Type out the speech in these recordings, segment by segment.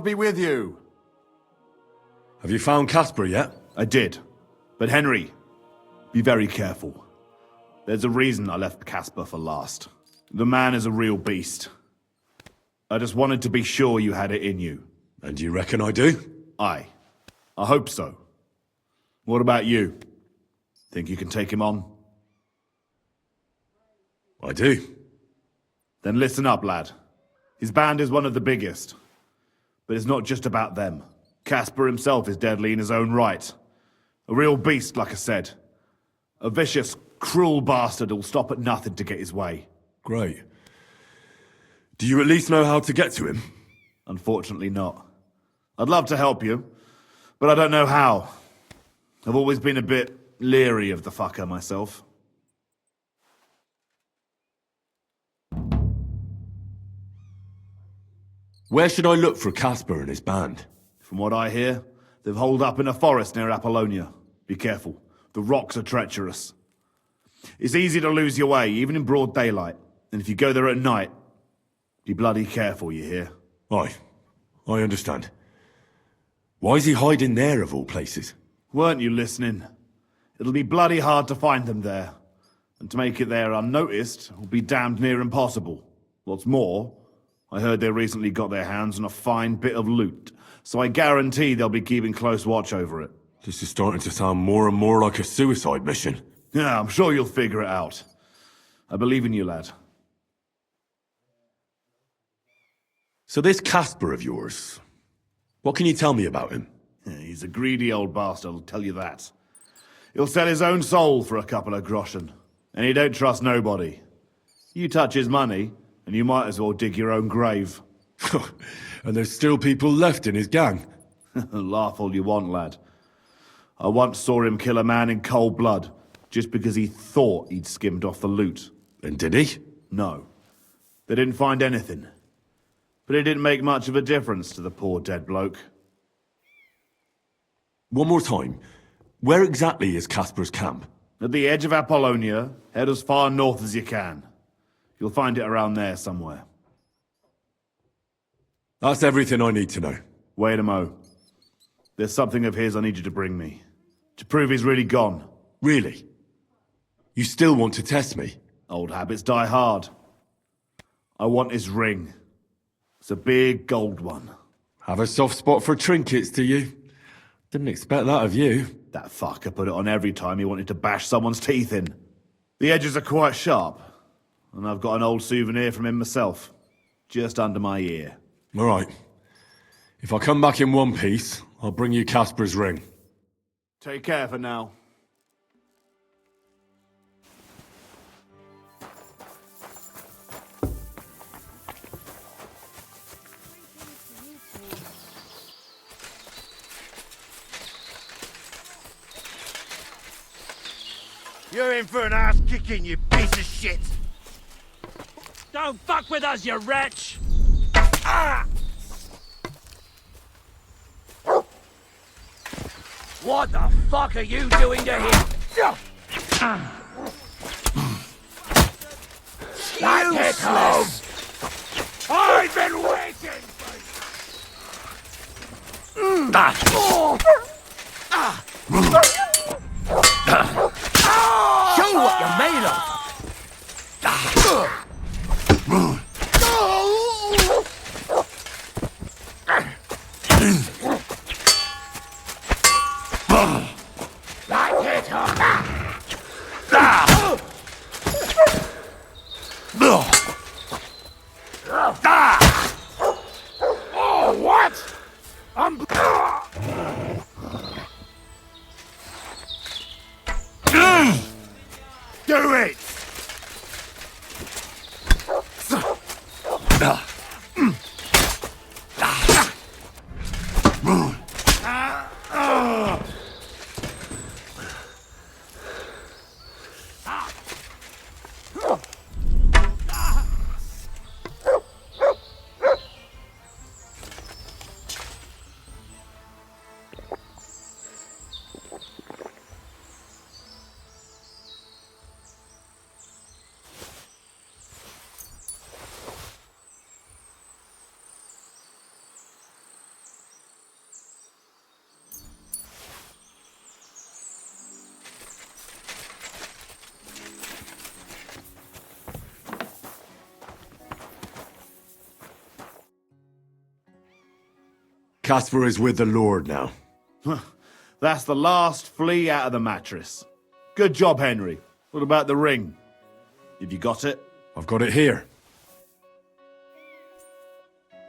God be with you. Have you found Kashpar yet? I did. But Henry, be very careful. There's a reason I left Kashpar for last. The man is a real beast. I just wanted to be sure you had it in you. And you reckon I do? I hope so. What about you? Think you can take him on? I do. Then listen up, lad. His band is one of the biggest. But it's not just about them. Kashpar himself is deadly in his own right. A real beast, like I said. A vicious, cruel bastard who'll stop at nothing to get his way. Great. Do you at least know how to get to him? Unfortunately not. I'd love to help you, but I don't know how. I've always been a bit leery of the fucker myself. Where should I look for Kashpar and his band? From what I hear, they've holed up in a forest near Apollonia. Be careful. The rocks are treacherous. It's easy to lose your way, even in broad daylight. And if you go there at night, be bloody careful, you hear? Aye, I understand. Why is he hiding there, of all places? Weren't you listening? It'll be bloody hard to find them there. And to make it there unnoticed will be damned near impossible. What's more, I heard they recently got their hands on a fine bit of loot, so I guarantee they'll be keeping close watch over it. This is starting to sound more and more like a suicide mission. Yeah, I'm sure you'll figure it out. I believe in you, lad. So this Kashpar of yours, what can you tell me about him? Yeah, he's a greedy old bastard, I'll tell you that. He'll sell his own soul for a couple of groschen, and he don't trust nobody. You touch his money, and you might as well dig your own grave. And there's still people left in his gang? Laugh all you want, lad. I once saw him kill a man in cold blood, just because he thought he'd skimmed off the loot. And did he? No. They didn't find anything. But it didn't make much of a difference to the poor dead bloke. One more time. Where exactly is Kaspar's camp? At the edge of Apollonia, head as far north as you can. You'll find it around there somewhere. That's everything I need to know. Wait a mo. There's something of his I need you to bring me. To prove he's really gone. Really? You still want to test me? Old habits die hard. I want his ring. It's a big gold one. Have a soft spot for trinkets, do you? Didn't expect that of you. That fucker put it on every time he wanted to bash someone's teeth in. The edges are quite sharp. And I've got an old souvenir from him myself. Just under my ear. All right. If I come back in one piece, I'll bring you Kaspar's ring. Take care for now. You're in for an ass kicking, you piece of shit! Don't fuck with us, you wretch! Ah! What the fuck are you doing to him? Useless! I've been waiting for Show what you're made of! Oh, what? Do it! Kashpar is with the Lord now. That's the last flea out of the mattress. Good job, Henry. What about the ring? Have you got it? I've got it here.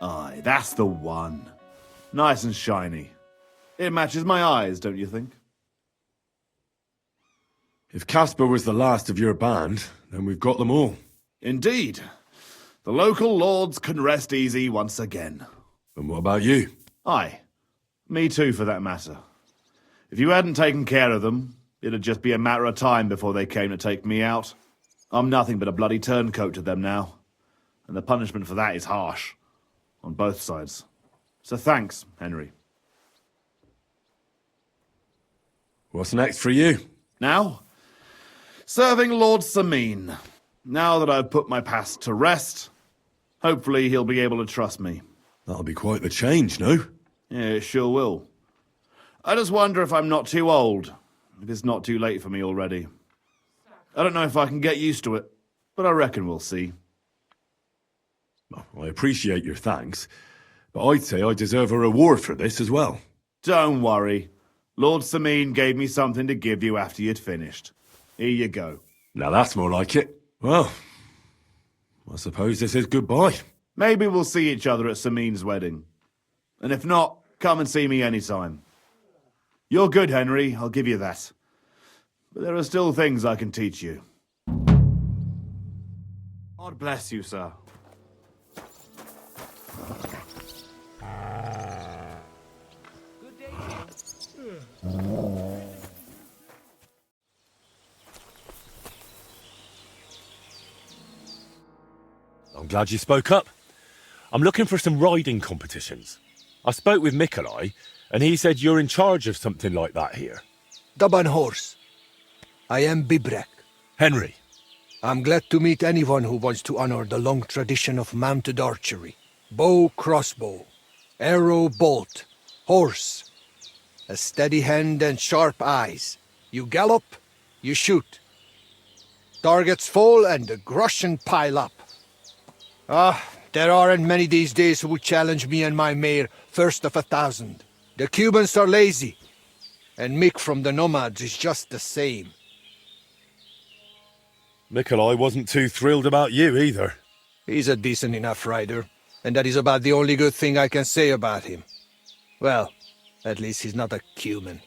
Aye, that's the one. Nice and shiny. It matches my eyes, don't you think? If Kashpar was the last of your band, then we've got them all. Indeed. The local lords can rest easy once again. And what about you? Aye. Me too, for that matter. If you hadn't taken care of them, it'd just be a matter of time before they came to take me out. I'm nothing but a bloody turncoat to them now. And the punishment for that is harsh. On both sides. So thanks, Henry. What's next for you? Now, serving Lord Sameen. Now that I've put my past to rest, hopefully he'll be able to trust me. That'll be quite the change, no? Yeah, it sure will. I just wonder if I'm not too old, if it's not too late for me already. I don't know if I can get used to it, but I reckon we'll see. Well, I appreciate your thanks, but I'd say I deserve a reward for this as well. Don't worry. Lord Sameen gave me something to give you after you'd finished. Here you go. Now that's more like it. Well, I suppose this is goodbye. Maybe we'll see each other at Sameen's wedding. And if not, come and see me anytime. You're good, Henry, I'll give you that. But there are still things I can teach you. God bless you, sir. I'm glad you spoke up. I'm looking for some riding competitions. I spoke with Mikolai, and he said you're in charge of something like that here. Daban horse. I am Bibrek. Henry. I'm glad to meet anyone who wants to honor the long tradition of mounted archery. Bow, crossbow, arrow, bolt, horse. A steady hand and sharp eyes. You gallop, you shoot. Targets fall and the groschen pile up. There aren't many these days who would challenge me and my mare first of 1,000. The Cubans are lazy, and Mick from the Nomads is just the same. Mikolai wasn't too thrilled about you either. He's a decent enough rider, and that is about the only good thing I can say about him. Well, at least he's not a Cuman.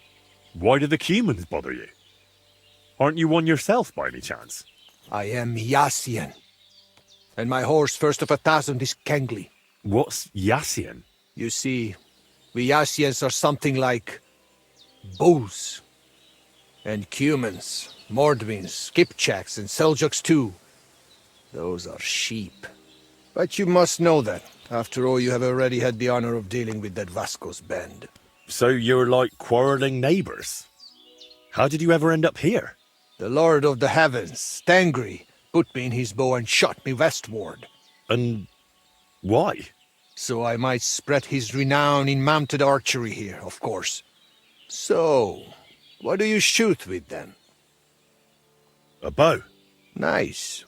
Why do the Cumans bother you? Aren't you one yourself by any chance? I am Yassian, and my horse first of 1,000 is Kengli. What's Yassian? You see, we Yassians are something like bulls. And Cumans, Mordvins, Kipchaks, and Seljuks too. Those are sheep. But you must know that. After all, you have already had the honor of dealing with that Vasco's band. So you're like quarreling neighbors. How did you ever end up here? The Lord of the Heavens, Tangri, put me in his bow and shot me westward. And why? So I might spread his renown in mounted archery here, of course. So, what do you shoot with then? A bow. Nice.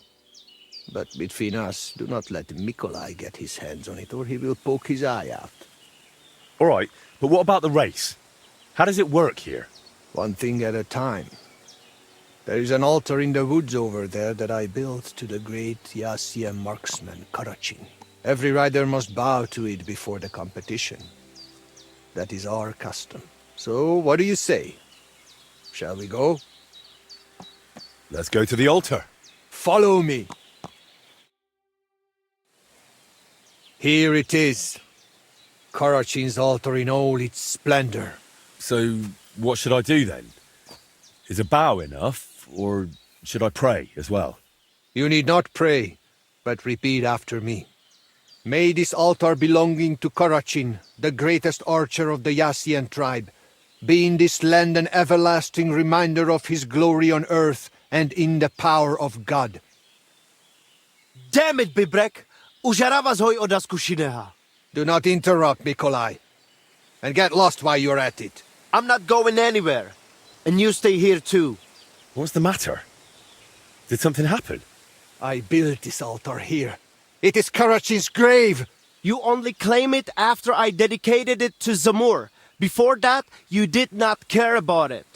But between us, do not let Mikolai get his hands on it, or he will poke his eye out. All right, but what about the race? How does it work here? One thing at a time. There is an altar in the woods over there that I built to the great Yassian marksman, Karachin. Every rider must bow to it before the competition. That is our custom. So, what do you say? Shall we go? Let's go to the altar. Follow me. Here it is. Karachin's altar in all its splendor. So, what should I do then? Is a bow enough, or should I pray as well? You need not pray, but repeat after me. May this altar belonging to Karachin, the greatest archer of the Yassian tribe, be in this land an everlasting reminder of his glory on earth and in the power of God. Damn it, Bibrek! Užarava hoj od Askushineha. Do not interrupt, Mikolai. And get lost while you're at it. I'm not going anywhere. And you stay here too. What's the matter? Did something happen? I built this altar here. It is Karachin's grave. You only claim it after I dedicated it to Zamur. Before that, you did not care about it.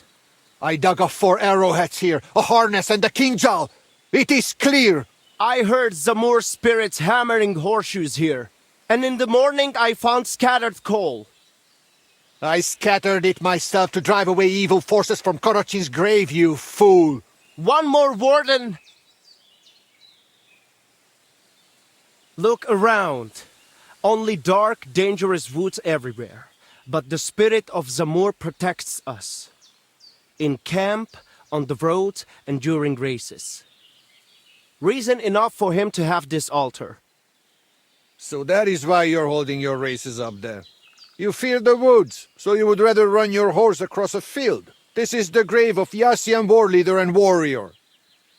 I dug up 4 arrowheads here, a harness and a kingjal. It is clear. I heard Zamur spirits hammering horseshoes here. And in the morning I found scattered coal. I scattered it myself to drive away evil forces from Korochin's grave, you fool. One more warden. Look around. Only dark, dangerous woods everywhere. But the spirit of Zamur protects us. In camp, on the road, and during races. Reason enough for him to have this altar. So that is why you're holding your races up there. You fear the woods, so you would rather run your horse across a field. This is the grave of Yassian war leader and warrior.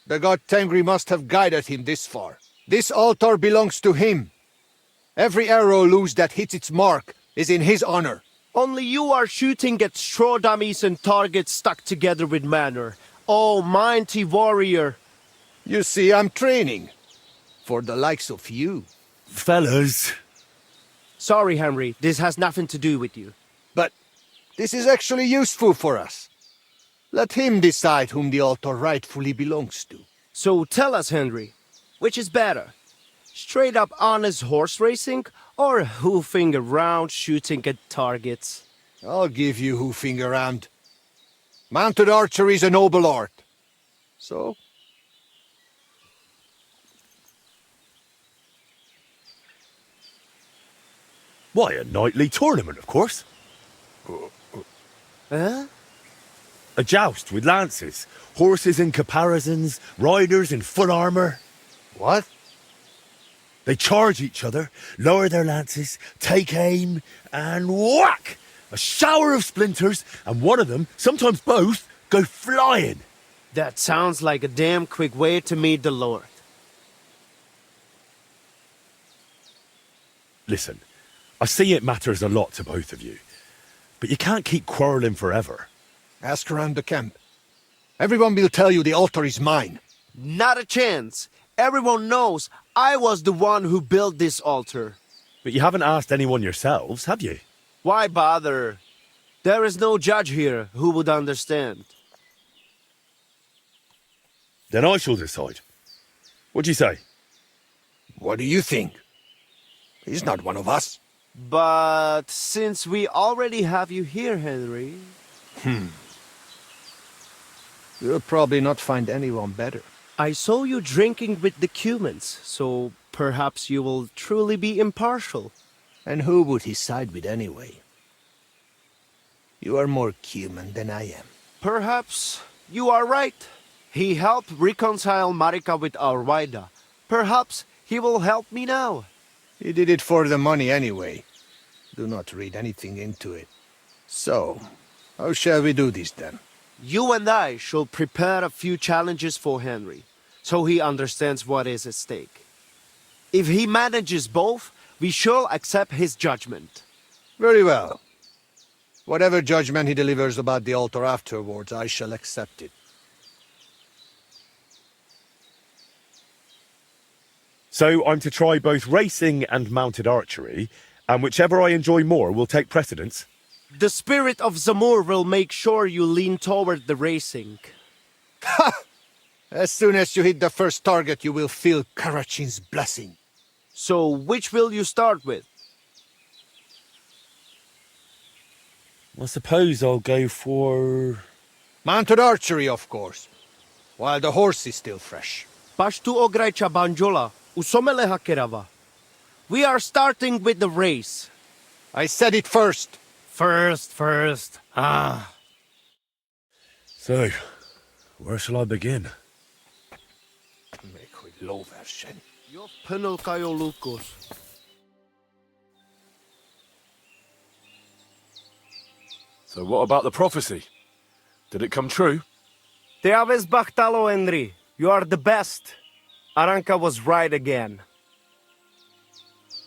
The god Tengri must have guided him this far. This altar belongs to him. Every arrow loose that hits its mark is in his honor. Only you are shooting at straw dummies and targets stuck together with manner. Oh, mighty warrior. You see, I'm training. For the likes of you. Fellas. Sorry, Henry, this has nothing to do with you. But this is actually useful for us. Let him decide whom the altar rightfully belongs to. So tell us, Henry, which is better? Straight up honest horse racing or hoofing around shooting at targets? I'll give you hoofing around. Mounted archery is a noble art. So? Why, a nightly tournament, of course. Huh? A joust with lances, horses in caparisons, riders in full armour. What? They charge each other, lower their lances, take aim, and whack! A shower of splinters, and one of them, sometimes both, go flying. That sounds like a damn quick way to meet the Lord. Listen, I see it matters a lot to both of you, but you can't keep quarrelling forever. Ask around the camp. Everyone will tell you the altar is mine. Not a chance. Everyone knows I was the one who built this altar. But you haven't asked anyone yourselves, have you? Why bother? There is no judge here who would understand. Then I shall decide. What do you say? What do you think? He's not one of us. But since we already have you here, Henry... You'll probably not find anyone better. I saw you drinking with the Cumans, so perhaps you will truly be impartial. And who would he side with anyway? You are more Cuman than I am. Perhaps you are right. He helped reconcile Marika with our Waida. Perhaps he will help me now. He did it for the money anyway. Do not read anything into it. So, how shall we do this then? You and I shall prepare a few challenges for Henry, so he understands what is at stake. If he manages both, we shall accept his judgment. Very well. Whatever judgment he delivers about the altar afterwards, I shall accept it. So I'm to try both racing and mounted archery, and whichever I enjoy more will take precedence. The spirit of Zamur will make sure you lean toward the racing. Ha! As soon as you hit the first target, you will feel Karachin's blessing. So which will you start with? I suppose I'll go for... Mounted archery, of course. While the horse is still fresh. Pashtu ograjcha banjola, usomeleha kerava. We are starting with the race. I said it first. First. Ah. So, where shall I begin? Yo penulkayo lukos. So what about the prophecy? Did it come true? Te aves bachtalo, Henry. You are the best. Aranka was right again.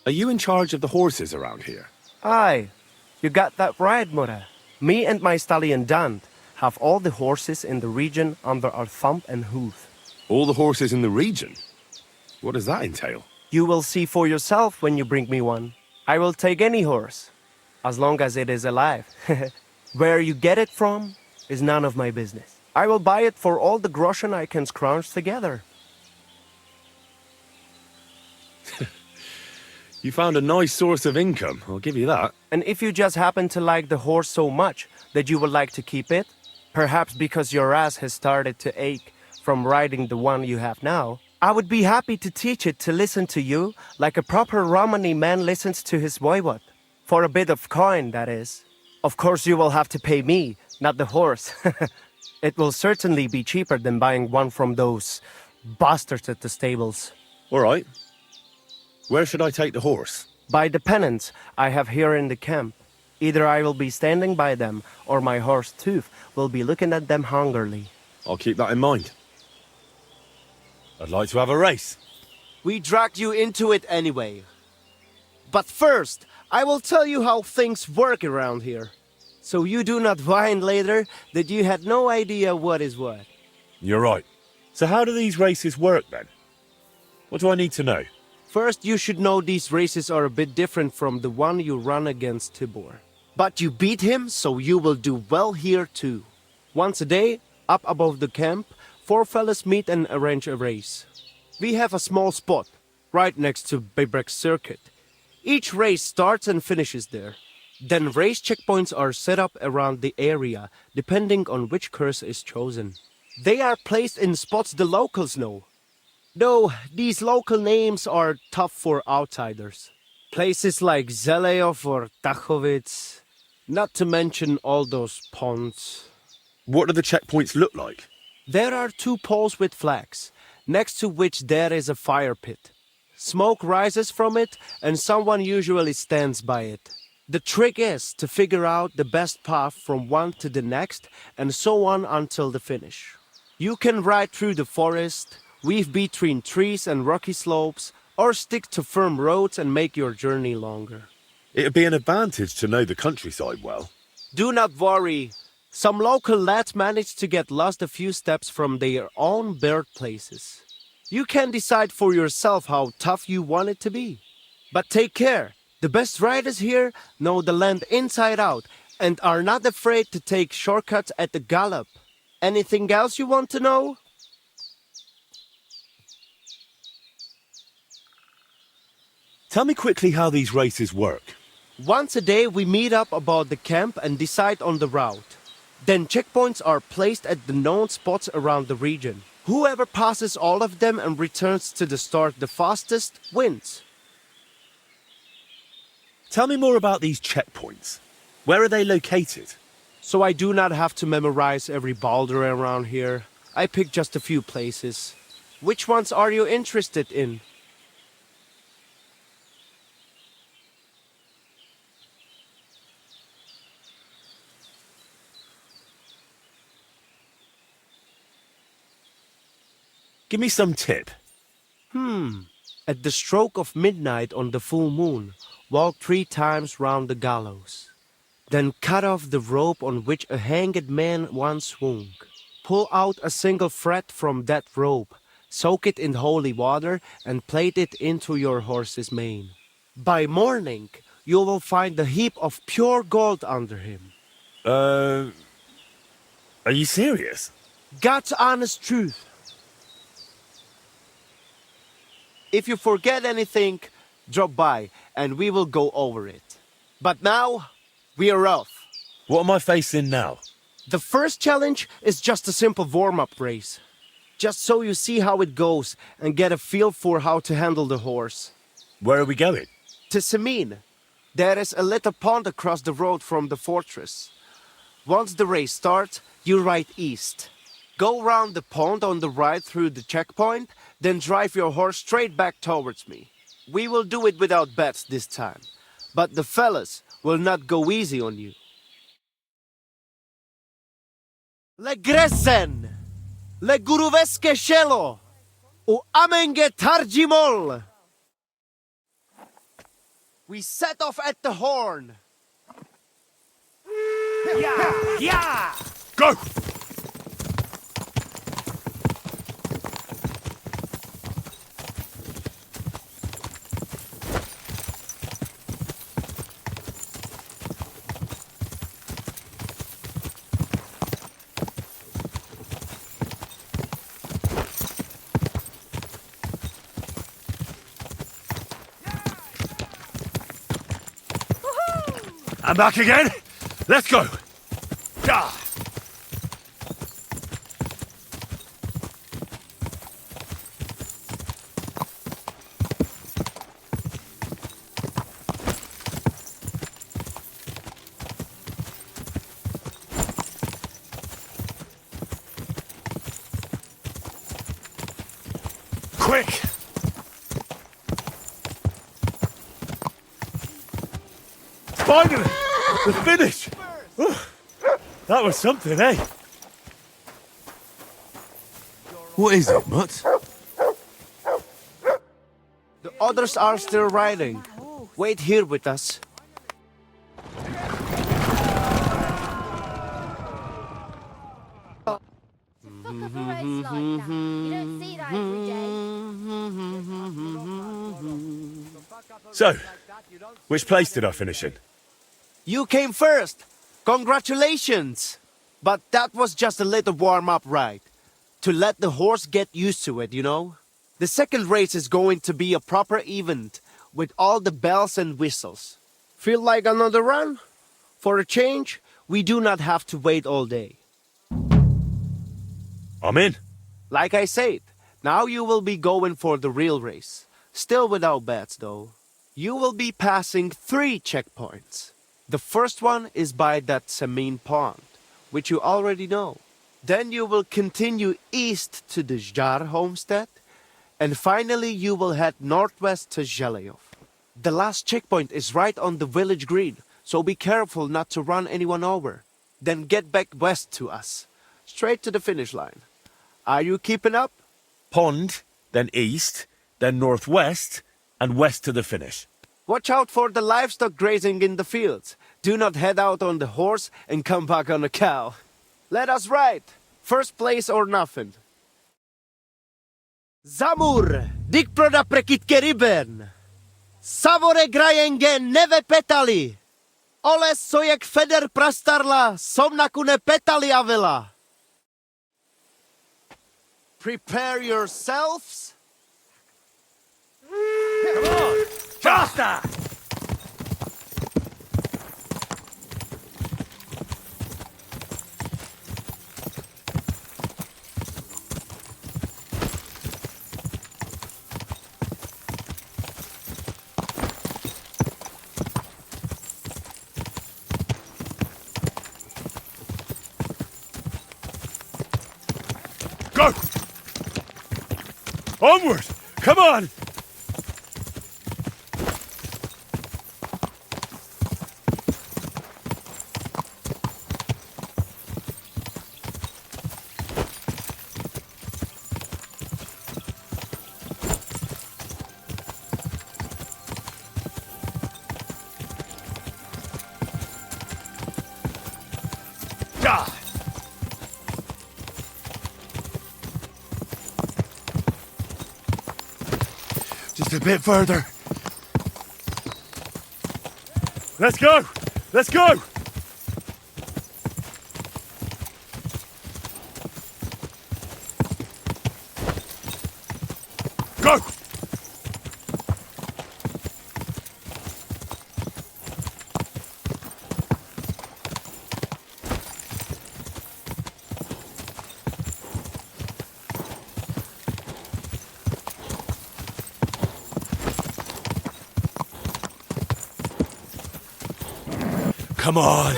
Are you in charge of the horses around here? Aye. You got that right, Mora. Me and my stallion Dan have all the horses in the region under our thumb and hoof. All the horses in the region? What does that entail? You will see for yourself when you bring me one. I will take any horse, as long as it is alive. Where you get it from is none of my business. I will buy it for all the groschen I can scrounge together. You found a nice source of income, I'll give you that. And if you just happen to like the horse so much that you would like to keep it, perhaps because your ass has started to ache from riding the one you have now, I would be happy to teach it to listen to you like a proper Romani man listens to his voivod. For a bit of coin, that is. Of course you will have to pay me, not the horse. It will certainly be cheaper than buying one from those bastards at the stables. All right. Where should I take the horse? By the pennants I have here in the camp. Either I will be standing by them, or my horse Tooth will be looking at them hungrily. I'll keep that in mind. I'd like to have a race. We dragged you into it anyway. But first, I will tell you how things work around here. So you do not whine later that you had no idea what is what. You're right. So how do these races work then? What do I need to know? First, you should know these races are a bit different from the one you run against Tibor. But you beat him, so you will do well here too. Once a day, up above the camp, 4 fellas meet and arrange a race. We have a small spot, right next to Bebrek's circuit. Each race starts and finishes there. Then race checkpoints are set up around the area, depending on which course is chosen. They are placed in spots the locals know. Though these local names are tough for outsiders. Places like Zeleov or Tachovitz, not to mention all those ponds. What do the checkpoints look like? There are 2 poles with flags, next to which there is a fire pit. Smoke rises from it, and someone usually stands by it. The trick is to figure out the best path from one to the next, and so on until the finish. You can ride through the forest, weave between trees and rocky slopes, or stick to firm roads and make your journey longer. It'd be an advantage to know the countryside well. Do not worry. Some local lads managed to get lost a few steps from their own birthplaces. You can decide for yourself how tough you want it to be. But take care. The best riders here know the land inside out and are not afraid to take shortcuts at the gallop. Anything else you want to know? Tell me quickly how these races work. Once a day we meet up about the camp and decide on the route. Then checkpoints are placed at the known spots around the region. Whoever passes all of them and returns to the start the fastest wins. Tell me more about these checkpoints. Where are they located? So I do not have to memorize every boulder around here. I pick just a few places. Which ones are you interested in? Give me some tip. At the stroke of midnight on the full moon, walk 3 times round the gallows. Then cut off the rope on which a hanged man once swung. Pull out a single thread from that rope, soak it in holy water, and plait it into your horse's mane. By morning, you will find a heap of pure gold under him. Are you serious? God's honest truth. If you forget anything, drop by and we will go over it. But now, we are off. What am I facing now? The first challenge is just a simple warm-up race. Just so you see how it goes and get a feel for how to handle the horse. Where are we going? To Semin. There is a little pond across the road from the fortress. Once the race starts, you ride east. Go round the pond on the right through the checkpoint, then drive your horse straight back towards me. We will do it without bets this time, but the fellas will not go easy on you. Le gresen, le guruveske shelo, u amenge tarjimol. We set off at the horn. Yeah! Go! I'm back again. Let's go. Ah. Quick. Finally, the finish. Whew. That was something, eh? What is it, Mutt? The others are still riding. Wait here with us. Fuck up a race like that. You don't see that every day. So, which place did I finish in? You came first. Congratulations. But that was just a little warm-up ride. To let the horse get used to it, you know? The second race is going to be a proper event with all the bells and whistles. Feel like another run? For a change, we do not have to wait all day. I'm in. Like I said, now you will be going for the real race. Still without bets, though. You will be passing 3 checkpoints. The first one is by that Samin pond, which you already know. Then you will continue east to the Jar homestead, and finally you will head northwest to Zheleyov. The last checkpoint is right on the village green, so be careful not to run anyone over. Then get back west to us, straight to the finish line. Are you keeping up? Pond, then east, then northwest, and west to the finish. Watch out for the livestock grazing in the fields. Do not head out on the horse and come back on a cow. Let us ride. First place or nothing. Zamur, dik proda prekitke riben. Savore grajengen neve petali. Ole sojek feder prastarla, somnakune petali avela. Prepare yourselves. Come on! Faster! Go! Onward! Come on! Just a bit further. Let's go! Let's go! Go! Come on!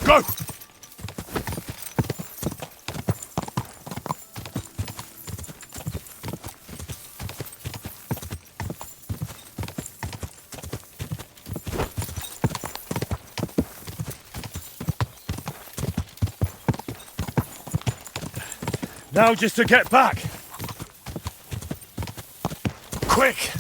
Go! Now just to get back. Quick!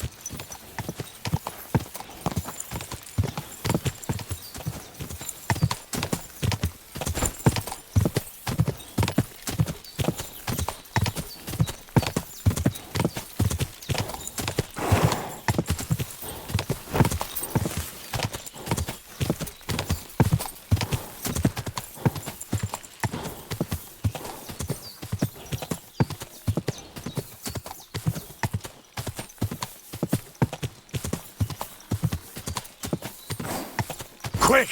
Quick!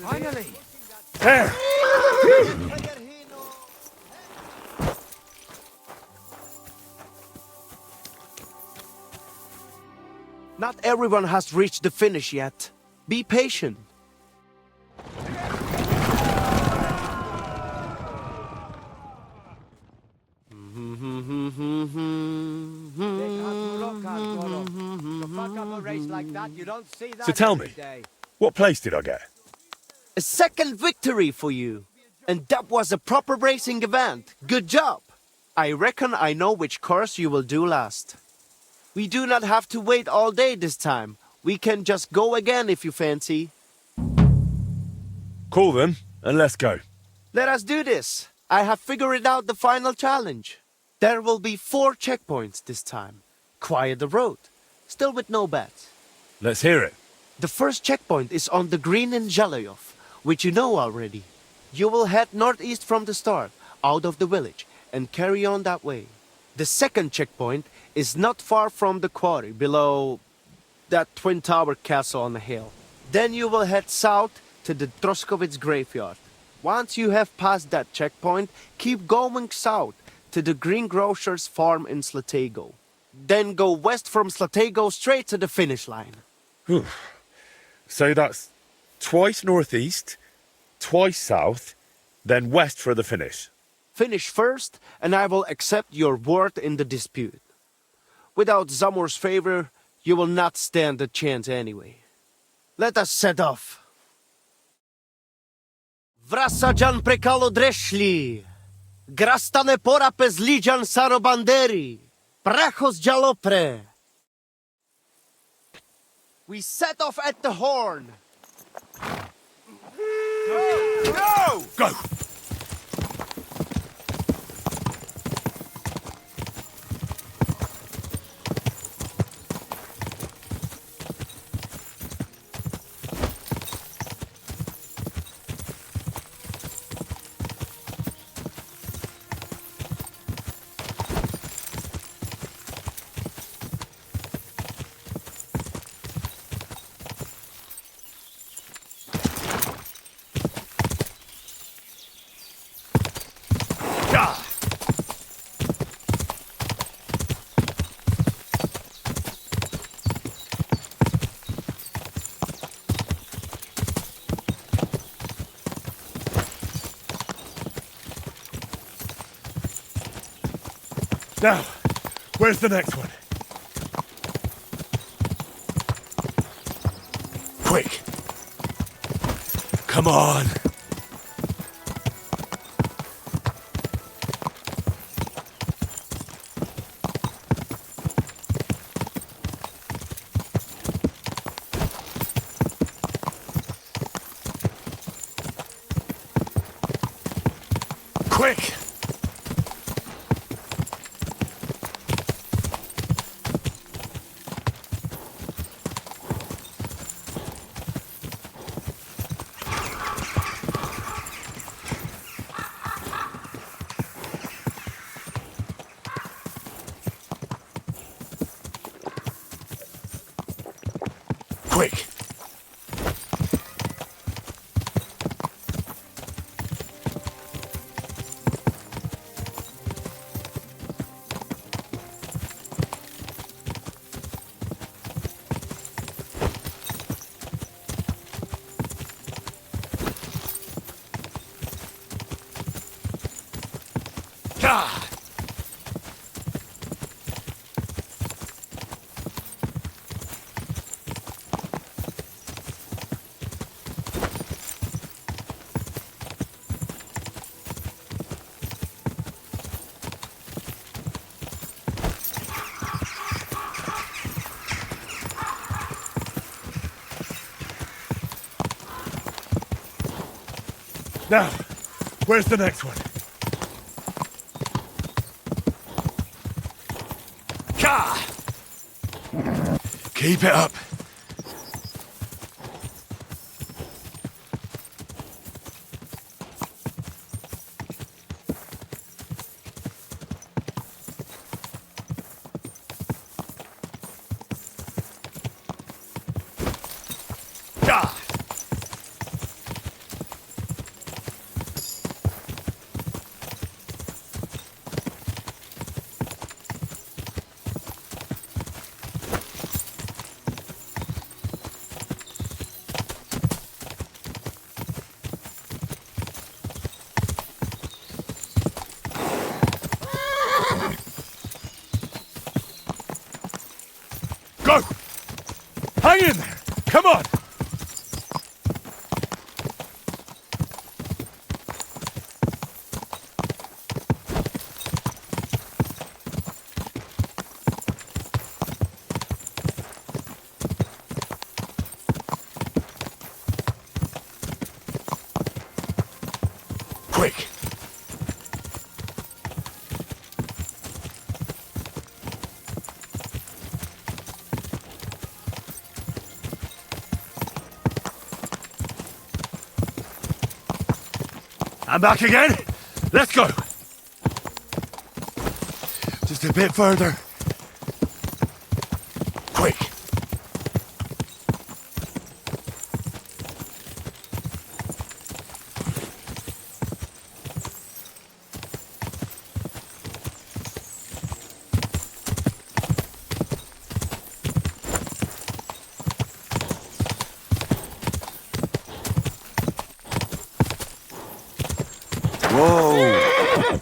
Finally! There! Not everyone has reached the finish yet. Be patient. So tell me, what place did I get? A second victory for you. And that was a proper racing event. Good job. I reckon I know which course you will do last. We do not have to wait all day this time. We can just go again if you fancy. Call them, and let's go. Let us do this. I have figured out the final challenge. There will be 4 checkpoints this time. Quiet the road. Still with no bets. Let's hear it. The first checkpoint is on the green in Zhelyov, which you know already. You will head northeast from the start, out of the village, and carry on that way. The second checkpoint is not far from the quarry, below that twin-tower castle on the hill. Then you will head south to the Troskovitz graveyard. Once you have passed that checkpoint, keep going south to the greengrocer's farm in Slatego. Then go west from Slatego straight to the finish line. So that's twice northeast, twice south, then west for the finish. Finish first, and I will accept your word in the dispute. Without Zamor's favor, you will not stand a chance anyway. Let us set off. Vrasajan prekalo dreszli, grastane pora pezlijan sarobanderi, prachos jalopre. We set off at the horn. Go! Go! Now, where's the next one? Quick! Come on! Quick! Quick! Ah! Now, where's the next one? Keep it up. Go! Hang in there! Come on! Quick. I'm back again. Let's go. Just a bit further. Quick. Whoa!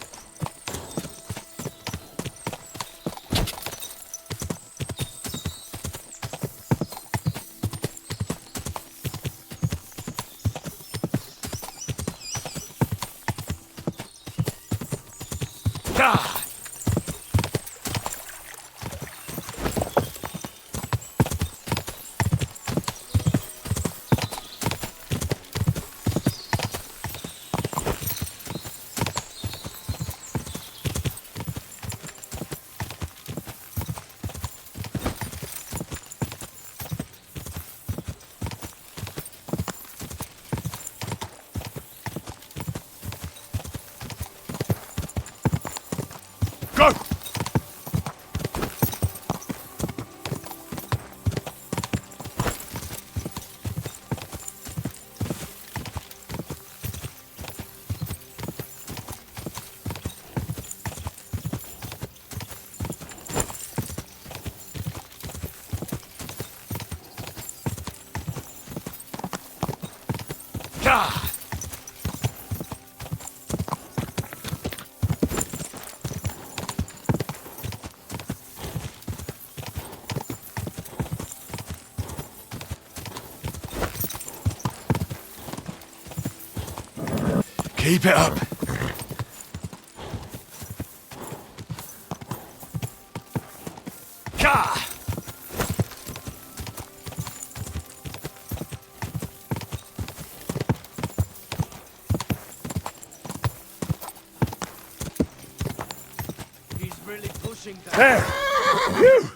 Go! Keep it up. He's really pushing that. There! Phew!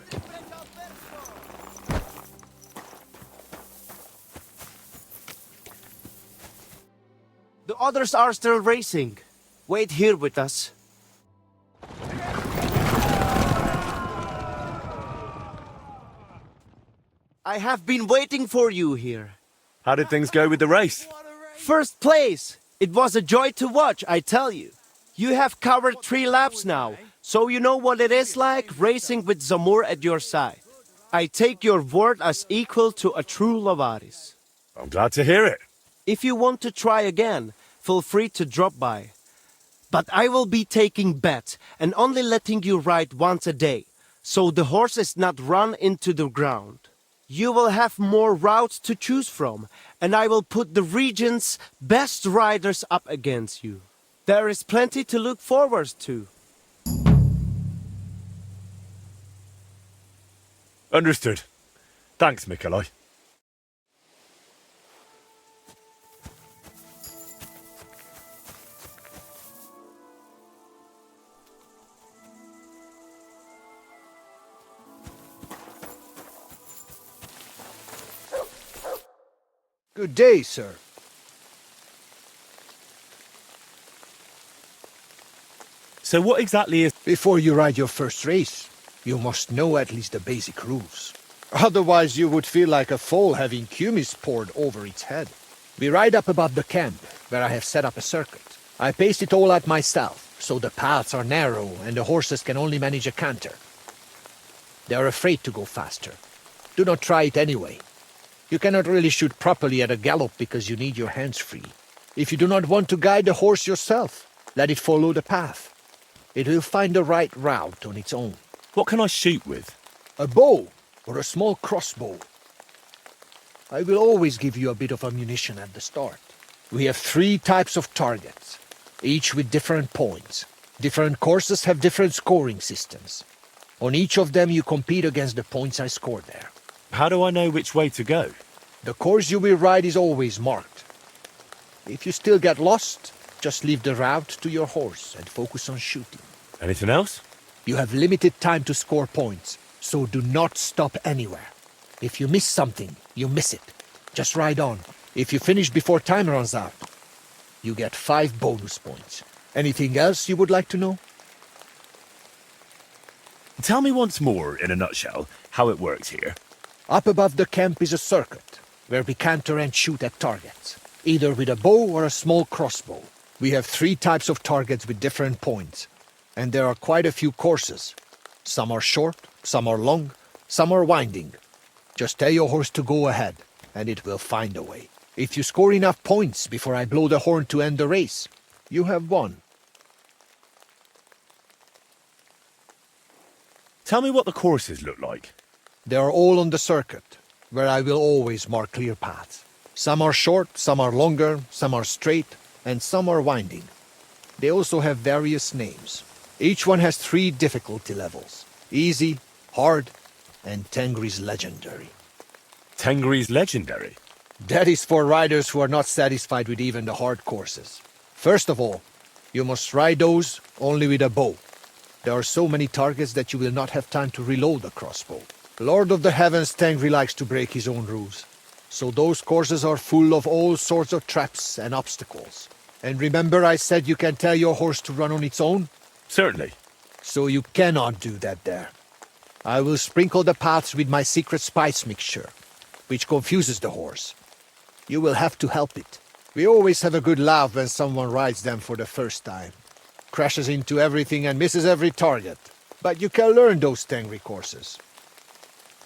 The others are still racing. Wait here with us. I have been waiting for you here. How did things go with the race? First place! It was a joy to watch, I tell you. You have covered 3 laps now, so you know what it is like racing with Zamor at your side. I take your word as equal to a true Lavaris. I'm glad to hear it. If you want to try again, feel free to drop by. But I will be taking bet and only letting you ride once a day, so the horse is not run into the ground. You will have more routes to choose from, and I will put the region's best riders up against you. There is plenty to look forward to. Understood. Thanks, Mikolai. Good day, sir. So what exactly is... Before you ride your first race, you must know at least the basic rules. Otherwise you would feel like a foal having kumis poured over its head. We ride up above the camp, where I have set up a circuit. I paced it all out myself, so the paths are narrow and the horses can only manage a canter. They are afraid to go faster. Do not try it anyway. You cannot really shoot properly at a gallop because you need your hands free. If you do not want to guide the horse yourself, let it follow the path. It will find the right route on its own. What can I shoot with? A bow or a small crossbow. I will always give you a bit of ammunition at the start. We have 3 types of targets, each with different points. Different courses have different scoring systems. On each of them you compete against the points I scored there. How do I know which way to go? The course you will ride is always marked. If you still get lost, just leave the route to your horse and focus on shooting. Anything else? You have limited time to score points, so do not stop anywhere. If you miss something, you miss it. Just ride on. If you finish before time runs out, you get 5 bonus points. Anything else you would like to know? Tell me once more, in a nutshell, how it works here. Up above the camp is a circuit, where we canter and shoot at targets, either with a bow or a small crossbow. We have 3 types of targets with different points, and there are quite a few courses. Some are short, some are long, some are winding. Just tell your horse to go ahead, and it will find a way. If you score enough points before I blow the horn to end the race, you have won. Tell me what the courses look like. They are all on the circuit, where I will always mark clear paths. Some are short, some are longer, some are straight, and some are winding. They also have various names. Each one has 3 difficulty levels: easy, hard, and Tengri's legendary. Tengri's legendary? That is for riders who are not satisfied with even the hard courses. First of all, you must ride those only with a bow. There are so many targets that you will not have time to reload the crossbow. Lord of the Heavens Tengri likes to break his own rules, so those courses are full of all sorts of traps and obstacles. And remember I said you can tell your horse to run on its own? Certainly. So you cannot do that there. I will sprinkle the paths with my secret spice mixture, which confuses the horse. You will have to help it. We always have a good laugh when someone rides them for the first time. Crashes into everything and misses every target. But you can learn those Tengri courses.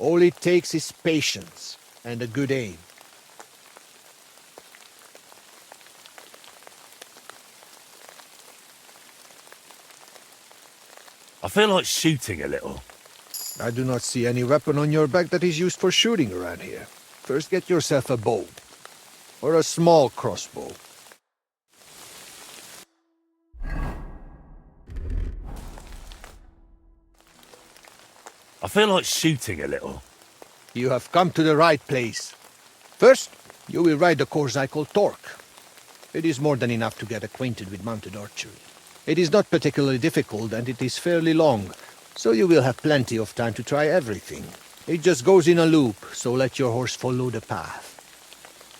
All it takes is patience and a good aim. I feel like shooting a little. I do not see any weapon on your back that is used for shooting around here. First get yourself a bow. Or a small crossbow. I feel like shooting a little. You have come to the right place. First, you will ride the course I call Torque. It is more than enough to get acquainted with mounted archery. It is not particularly difficult and it is fairly long, so you will have plenty of time to try everything. It just goes in a loop, so let your horse follow the path.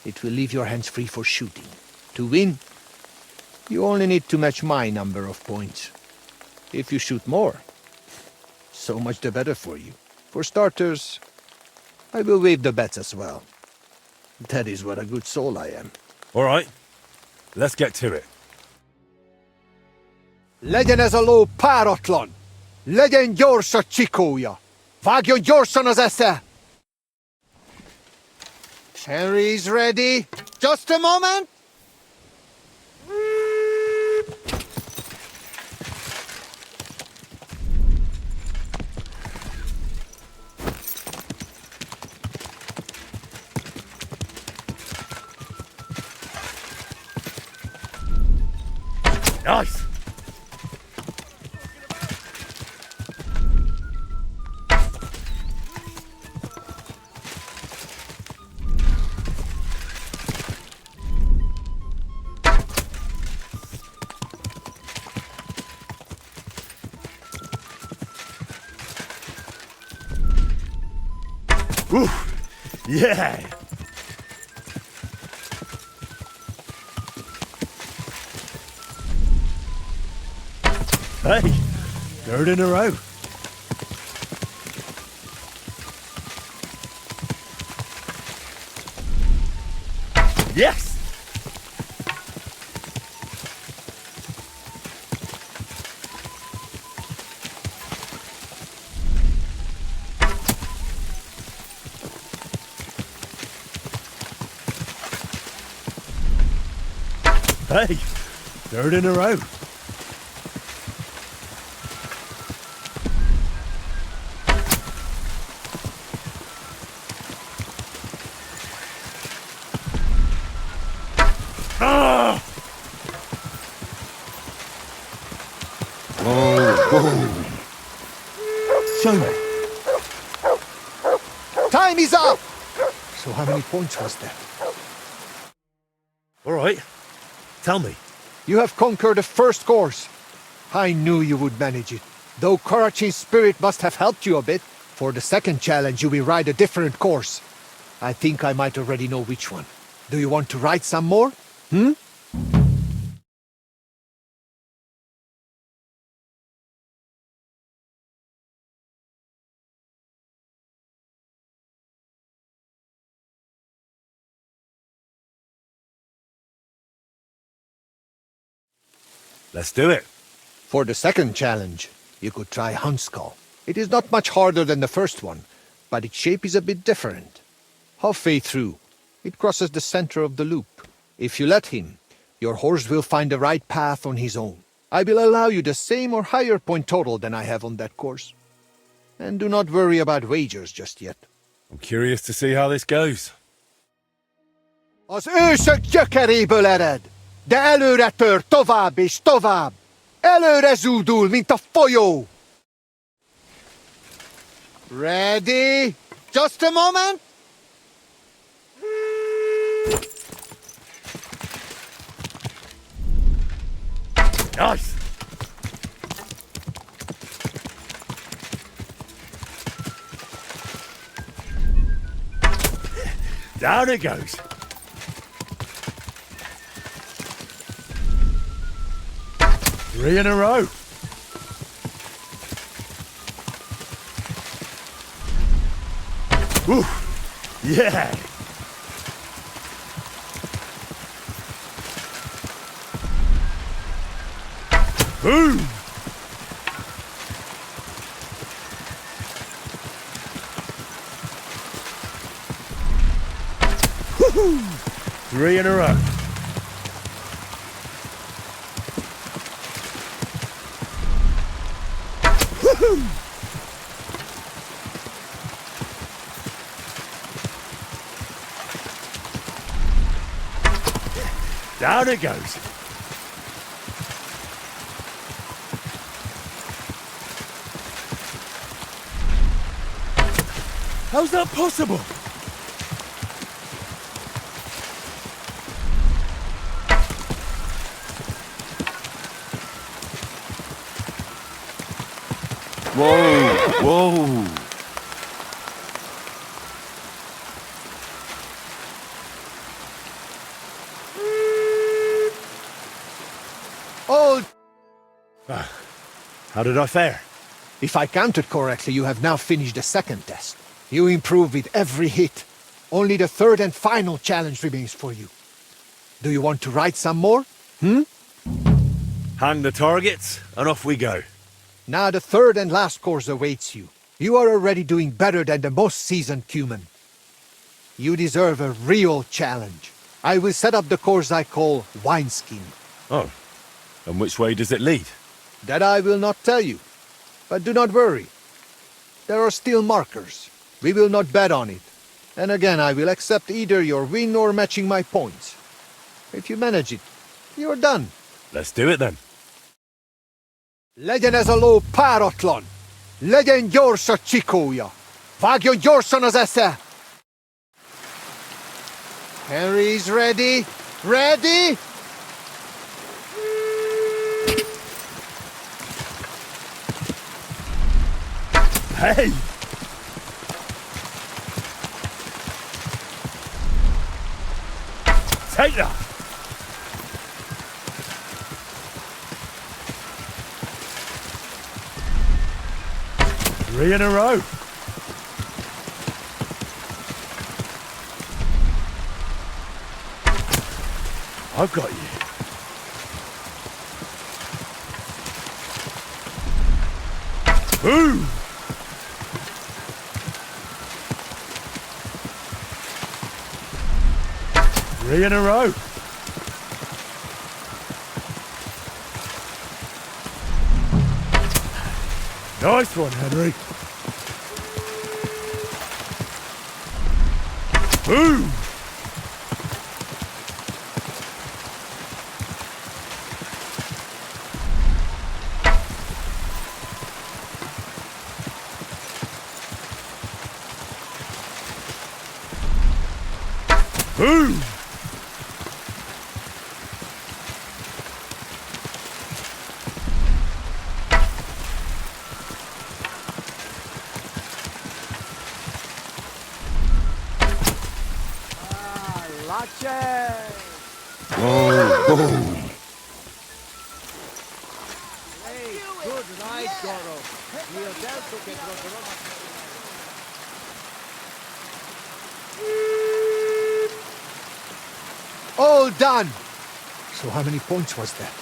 It will leave your hands free for shooting. To win, you only need to match my number of points. If you shoot more, so much the better for you. For starters, I will waive the bets as well. That is what a good soul I am. All right, let's get to it. Legyen ez a ló páratlan! Legyen gyors a csikója! Vágjon gyorsan az esze! Henry's ready. Just a moment! Nice! Woo! Yeah! Hey, third in a row. Yes! Hey, third in a row. Ah! Show me. Time is up! So how many points was that? All right. Tell me. You have conquered the first course. I knew you would manage it. Though Karachi's spirit must have helped you a bit. For the second challenge, you will ride a different course. I think I might already know which one. Do you want to ride some more? Let's do it. For the second challenge, you could try Huntskull. It is not much harder than the first one, but its shape is a bit different. Halfway through, it crosses the center of the loop. If you let him, your horse will find the right path on his own. I will allow you the same or higher point total than I have on that course. And do not worry about wagers just yet. I'm curious to see how this goes. Az ősök gyökeréből ered, de előre tör tovább és tovább. Előre zúdul, mint a folyó. Ready? Just a moment. Nice. Down it goes. Three in a row. Woo. Yeah. Boom. Woo-hoo. Three in a row. Woo-hoo. Down it goes. How's that possible? Whoa, whoa. Oh, How did I fare? if I counted correctly, you have now finished the second test. You improve with every hit. Only the third and final challenge remains for you. Do you want to ride some more? Hang the targets, and off we go. Now the third and last course awaits you. You are already doing better than the most seasoned Cuman. You deserve a real challenge. I will set up the course I call Wineskin. Oh, and which way does it lead? That I will not tell you. But do not worry. There are still markers. We will not bet on it. And again, I will accept either your win or matching my points. If you manage it, you are done. Let's do it then. Legyen ez a ló páratlan! Legyen gyors a csikója! Vágjon gyorsan az esze! Henry's ready! Ready? Hey! Take that! 3 in a row. I've got you. Boom! Three in a row. Nice one, Henry. Boom! Boom! All done! So how many points was that?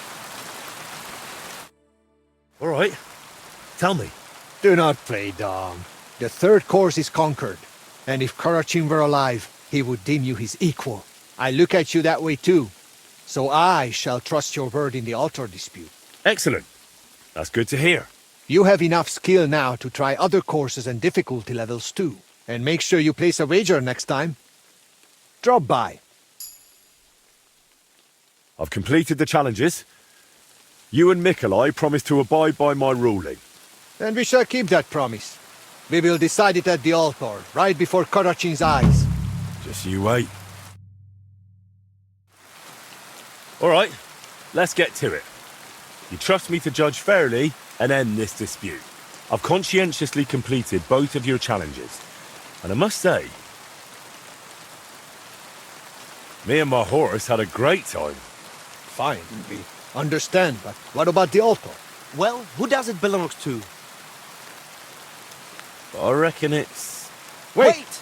All right. Tell me. Do not play dumb. The third course is conquered. And if Karachin were alive, he would deem you his equal. I look at you that way too. So I shall trust your word in the altar dispute. Excellent. That's good to hear. You have enough skill now to try other courses and difficulty levels too. And make sure you place a wager next time. Drop by. I've completed the challenges. You and Mikolai promise to abide by my ruling. And we shall keep that promise. We will decide it at the altar, right before Karachin's eyes. Just you wait. All right, let's get to it. You trust me to judge fairly and end this dispute. I've conscientiously completed both of your challenges. And I must say, me and my horse had a great time. Fine, we understand, but what about the altar? Well, who does it belong to? I reckon it's... Wait!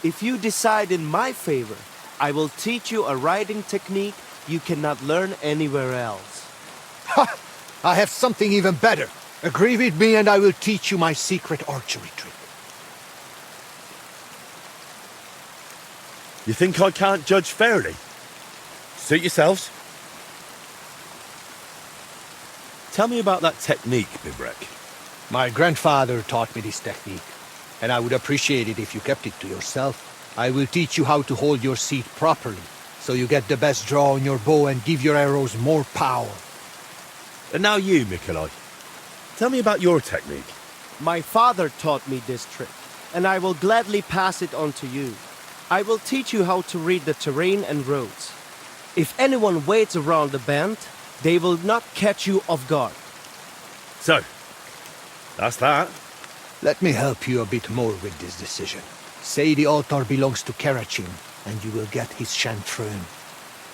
If you decide in my favor, I will teach you a riding technique you cannot learn anywhere else. Ha! I have something even better. Agree with me and I will teach you my secret archery trick. You think I can't judge fairly? Suit yourselves. Tell me about that technique, Bibrek. My grandfather taught me this technique, and I would appreciate it if you kept it to yourself. I will teach you how to hold your seat properly, so you get the best draw on your bow and give your arrows more power. And now you, Mikolai. Tell me about your technique. My father taught me this trick, and I will gladly pass it on to you. I will teach you how to read the terrain and roads. If anyone waits around the bend, they will not catch you off guard. So, that's that. Let me help you a bit more with this decision. Say the altar belongs to Karachin, and you will get his chanfron.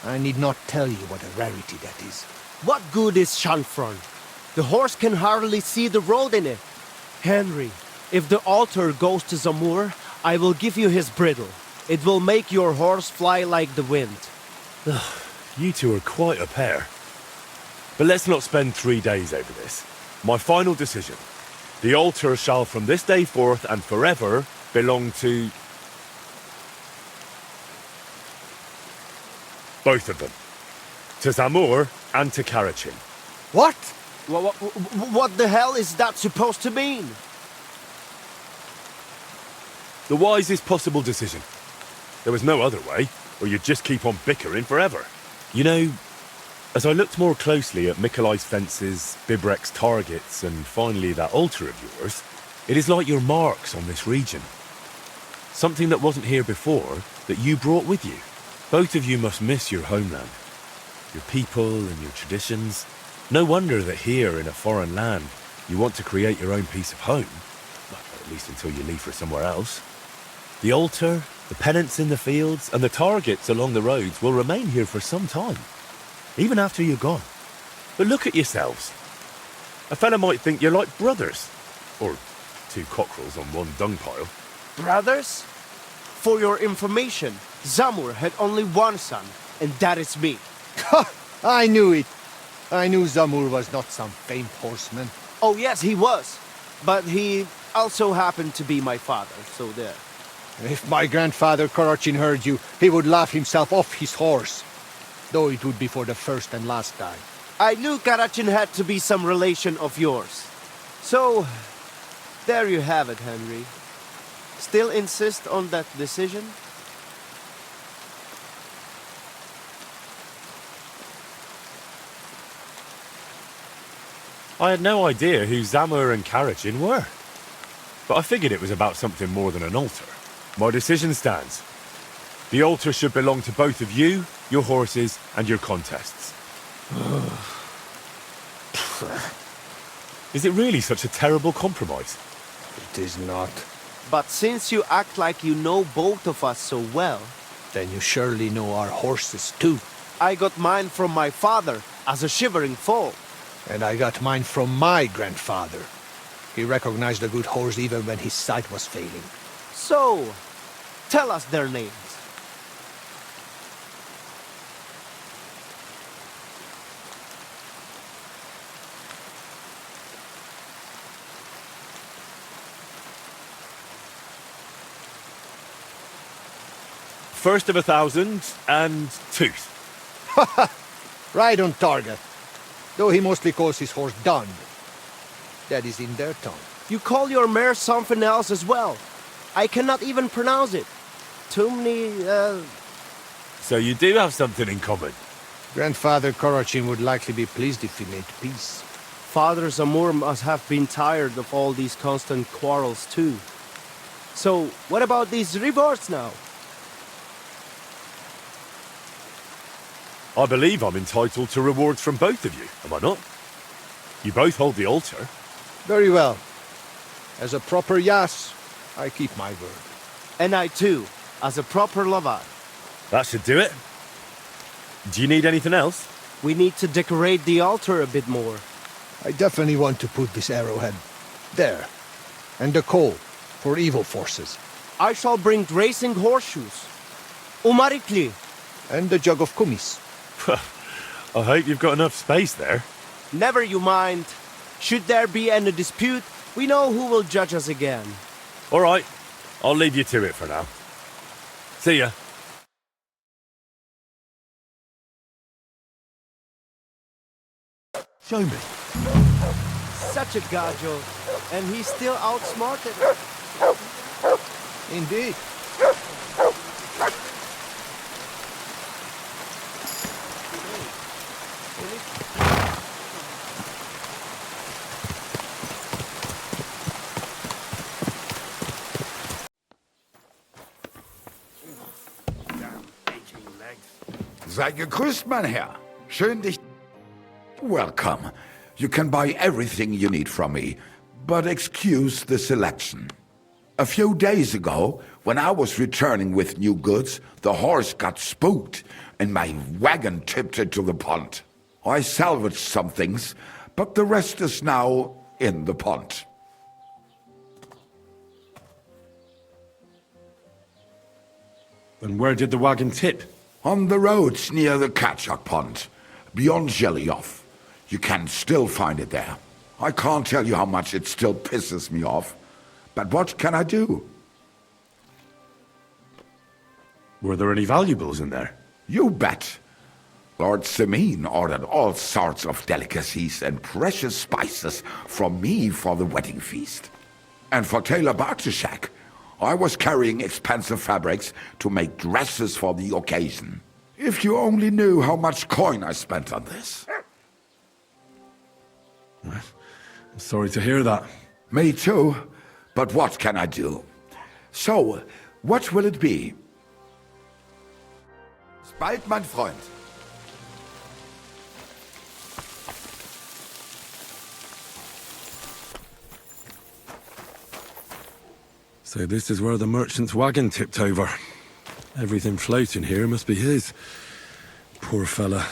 I need not tell you what a rarity that is. What good is chanfron? The horse can hardly see the road in it. Henry, if the altar goes to Zamur, I will give you his bridle. It will make your horse fly like the wind. You two are quite a pair. But let's not spend 3 days over this. My final decision. The altar shall from this day forth and forever belong to... both of them. To Zamur and to Karachin. What? What the hell is that supposed to mean? The wisest possible decision. There was no other way, or you'd just keep on bickering forever. You know, as I looked more closely at Mikolai's fences, Bibrek's targets, and finally that altar of yours, it is like your marks on this region. Something that wasn't here before, that you brought with you. Both of you must miss your homeland. Your people and your traditions. No wonder that here in a foreign land, you want to create your own piece of home. Well, at least until you leave for somewhere else. The altar, the pennants in the fields, and the targets along the roads will remain here for some time. Even after you're gone. But look at yourselves. A fella might think you're like brothers. Or two cockerels on one dung pile. Brothers? For your information, Zamur had only one son, and that is me. I knew it. I knew Zamur was not some famed horseman. Oh yes, he was. But he also happened to be my father, so there. If my grandfather Karachin heard you, he would laugh himself off his horse. Though it would be for the first and last time. I knew Karachin had to be some relation of yours. So, there you have it, Henry. Still insist on that decision? I had no idea who Zamur and Karachin were. But I figured it was about something more than an altar. My decision stands. The altar should belong to both of you, your horses, and your contests. Is it really such a terrible compromise? It is not. But since you act like you know both of us so well... Then you surely know our horses too. I got mine from my father as a shivering foal. And I got mine from my grandfather. He recognized a good horse even when his sight was failing. So, tell us their names. First of 1,000 and Tooth. Right on target. Though he mostly calls his horse Dund. That is in their tongue. You call your mare something else as well. I cannot even pronounce it. Too many, So you do have something in common. Grandfather Karachin would likely be pleased if we made peace. Father Zamur must have been tired of all these constant quarrels too. So, what about these rewards now? I believe I'm entitled to rewards from both of you, am I not? You both hold the altar. Very well. As a proper Yas, I keep my word. And I too, as a proper Lavad. That should do it. Do you need anything else? We need to decorate the altar a bit more. I definitely want to put this arrowhead there. And the coal for evil forces. I shall bring racing horseshoes. Umarikli. And the jug of kumis. I hope you've got enough space there. Never you mind. Should there be any dispute, we know who will judge us again. All right, I'll leave you to it for now. See ya. Show me. Such a gajo, and he's still outsmarted. Indeed. Sei gegrüßt, mein Herr. Schön dich... Welcome. You can buy everything you need from me, but excuse the selection. A few days ago, when I was returning with new goods, the horse got spooked and my wagon tipped into the pond. I salvaged some things, but the rest is now in the pond. Then where did the wagon tip? On the roads near the Katchak Pond, beyond Jellyov. You can still find it there. I can't tell you how much it still pisses me off. But what can I do? Were there any valuables in there? You bet. Lord Semin ordered all sorts of delicacies and precious spices from me for the wedding feast. And for Taylor Bartishak, I was carrying expensive fabrics to make dresses for the occasion. If you only knew how much coin I spent on this. I'm sorry to hear that. Me too, but what can I do? So, what will it be? Bald, mein Freund. So this is where the merchant's wagon tipped over. Everything floating here must be his. Poor fella.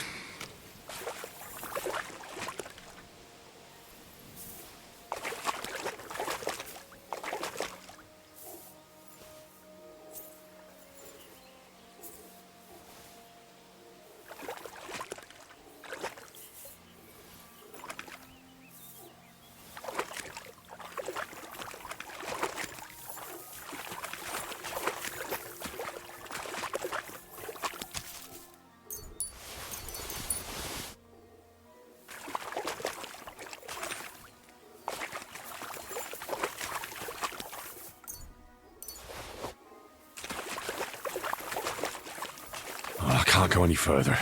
can't go any further.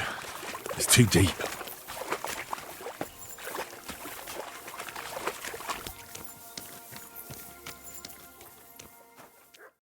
It's too deep.